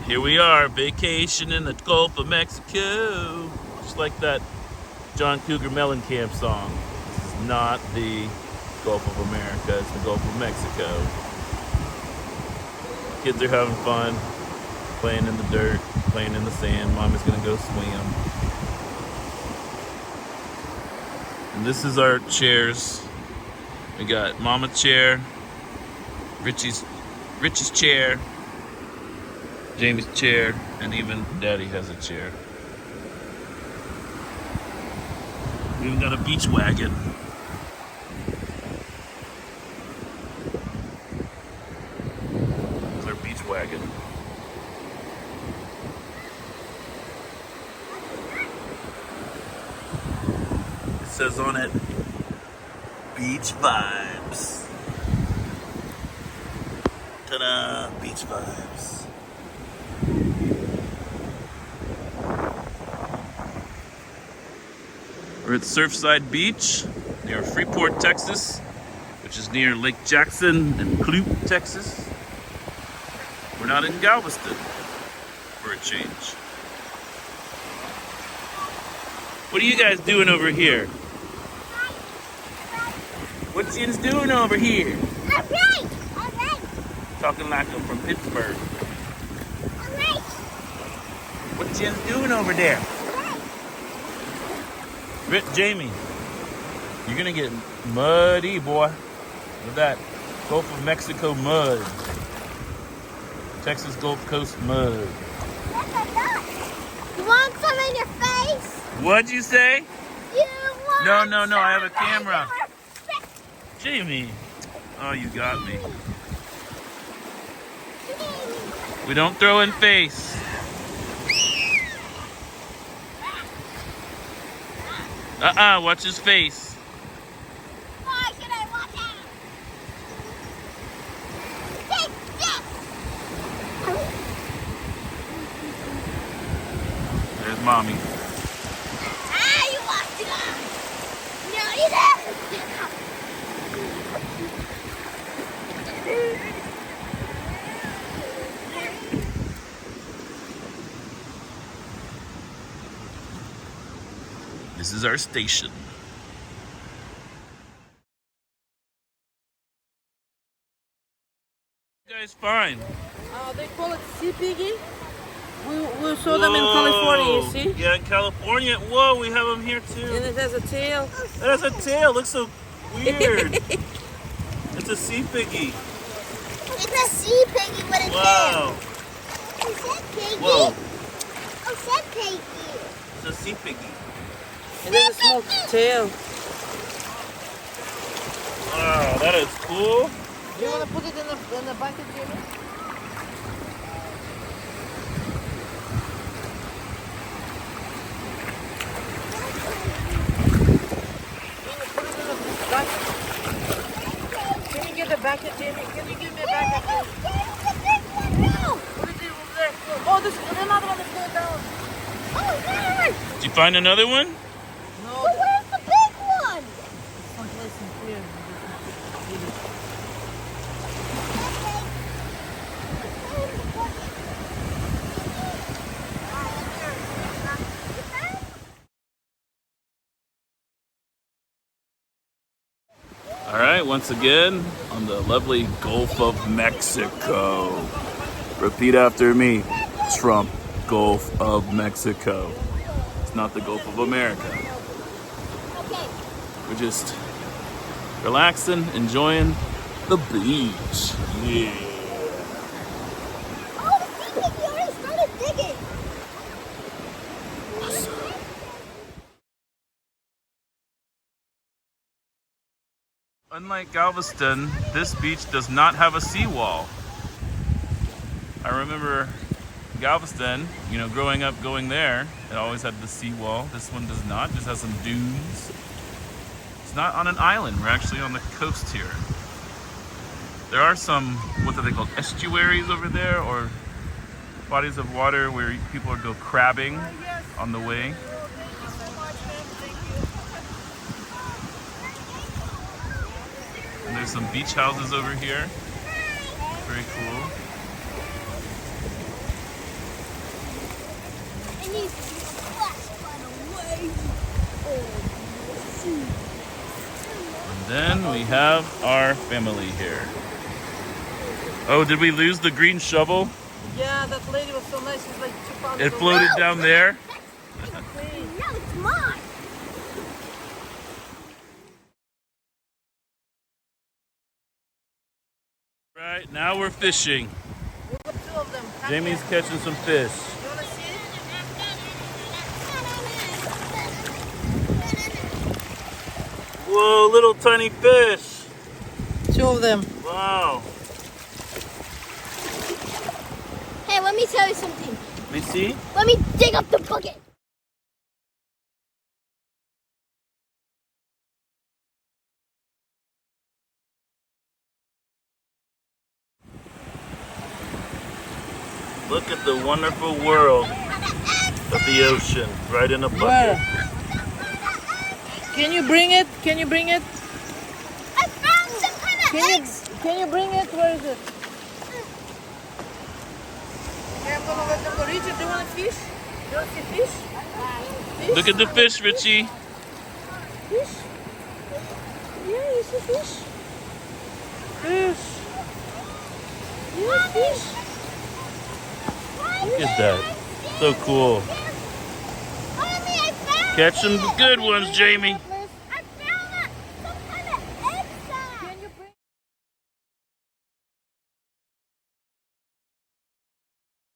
here we are, vacation in the Gulf of Mexico. Just like that John Cougar Mellencamp song. This is not the Gulf of America, it's the Gulf of Mexico. Kids are having fun, playing in the dirt, playing in the sand. Mom is gonna go swim. And this is our chairs. We got Mama's chair, Richie's chair, Jamie's chair, and even Daddy has a chair. We even got a beach wagon. It's our beach wagon. It says on it, beach vibes. Ta-da, beach vibes. We're at Surfside Beach near Freeport, Texas, which is near Lake Jackson and Clute, Texas. We're not in Galveston for a change. What are you guys doing over here? What Jen's doing over here? Alright. Talking like I'm from Pittsburgh. Alright. What Jen's doing over there? Jamie, you're gonna get muddy, boy, with that Gulf of Mexico mud. Texas Gulf Coast mud. You want some in your face? What'd you say? You want No, I have a some camera. in your face? Jamie. Oh, you got me. We don't throw in face. Watch his face. Why should I watch out? Take this! There's Mommy. You watched it out! No, you This is our station. You guys fine? They call it sea piggy. We saw them in California, you see? Yeah, in California. Whoa, we have them here too. And it has a tail. It has a tail. Looks so weird. It's a sea piggy. It's a sea piggy with a Wow. tail. It said piggy. Whoa. It said piggy. It's a sea piggy. It has a small tail. Wow, that is cool. Do you want to put it in the bucket, Jimmy? Put it in the bucket. Can you get the bucket, Jimmy? Can you give me a bucket, please? Put it over there. Oh, there's another one that's going down. Oh, God! Did you find another one? No, But where's the big one? someplace in here. All right, once again on the lovely Gulf of Mexico. Repeat after me. Trump, Gulf of Mexico. It's not the Gulf of America. Okay. We're just relaxing, enjoying the beach. Yeah. Oh, the sea piggy already started digging. Unlike Galveston, this beach does not have a seawall. I remember Galveston, growing up going there, it always had the seawall. This one does not, just has some dunes. It's not on an island, we're actually on the coast here. There are some, what are they called, estuaries over there, or bodies of water where people go crabbing on the way. And there's some beach houses over here. Very cool. It needs to be a flash away. And then we have our family here. Oh, did we lose the green shovel? Yeah, that lady was so nice. She's like 2 pounds. It floated down there. No, it's mine. Right, now we're fishing. We got 2 of them. Come Jamie's here. catching some fish. You wanna see it? Whoa, little tiny fish. 2 of them. Wow. Hey, let me tell you something. Let me see. Let me dig up the bucket. Look at the wonderful world of the ocean right in a bucket. Where? Can you bring it? Can you bring it? I found some kind of eggs. Can you bring it? Where is it? Okay, I'm gonna let them go. Richard, do you want to fish? Do you want to see fish? Fish? Look at the fish, Richie. Fish? Yeah, you see fish? Fish. Yeah, fish. Look at that. So cool. Mommy, I found Catch some good ones, Jamie.